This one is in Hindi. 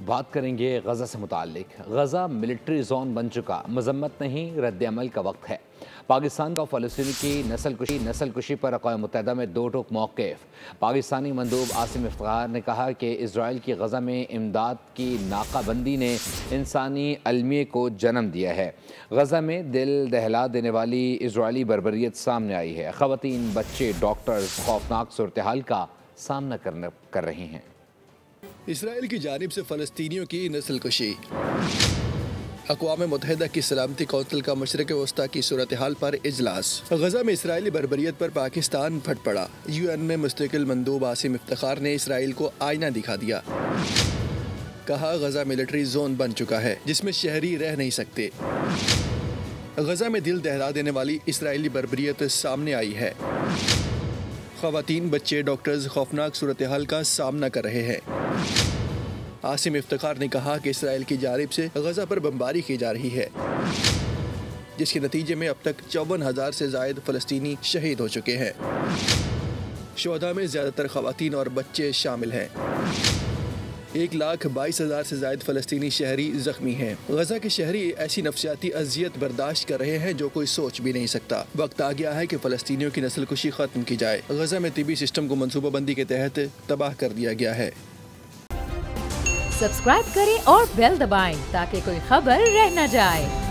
बात करेंगे गज़ा से मुताल्लिक। गज़ा मिलिट्री जोन बन चुका, मजम्मत नहीं रद्द-ए-अमल का वक्त है। पाकिस्तान का फ़लस्तीनी की नस्ल कुशी पर अक़वाम मुत्तहिदा में दो टूक मौक़िफ़। पाकिस्तानी मंदूब आसिम इफ्तिखार ने कहा कि इजराइल की गज़ा में इमदाद की नाकाबंदी ने इंसानी अलमिये को जन्म दिया है। गज़ा में दिल दहला देने वाली इजरायली बर्बरियत सामने आई है। ख़वातीन, बच्चे, डॉक्टर्स खौफनाक सूरत हाल का सामना कर रहे हैं। इसराइल की जानिब से फ़लस्तीनियों की नस्ल कुशी। अक़वाम मुत्तहिदा की सलामती कौंसिल का मशरिक़ वस्ता की सूरत हाल पर इजलास। गज़ा में इसराइली बर्बरियत पर पाकिस्तान फट पड़ा। UN में मुस्तकिल मंदूब आसिम इफ्तिखार ने इसराइल को आईना दिखा दिया। कहा, गज़ा मिलिट्री जोन बन चुका है जिसमें शहरी रह नहीं सकते। गज़ा में दिल दहला देने वाली इसराइली बर्बरियत सामने आई है। ख़वातीन, बच्चे, डॉक्टर्स खौफनाक सूरत हाल का सामना कर रहे हैं। आसिम इफ्तिखार ने कहा कि इसराइल की जानिब से गज़ा पर बमबारी की जा रही है, जिसके नतीजे में अब तक 54,000 से ज़ायद फ़लस्तीनी शहीद हो चुके हैं। शुहदा में ज़्यादातर ख़वातीन और बच्चे शामिल हैं। 1,22,000 से ज़ायद फ़लस्तीनी शहरी ज़ख्मी हैं। गज़ा के शहरी ऐसी नफ्सियाती अजियत बर्दाश्त कर रहे हैं जो कोई सोच भी नहीं सकता। वक्त आ गया है कि फ़लस्तीनियों की नस्ल कुशी ख़त्म की जाए। गज़ा में तिबी सिस्टम को मनसूबाबंदी के तहत तबाह कर दिया गया है। सब्सक्राइब करें और बेल दबाएं ताकि कोई खबर रह न जाए।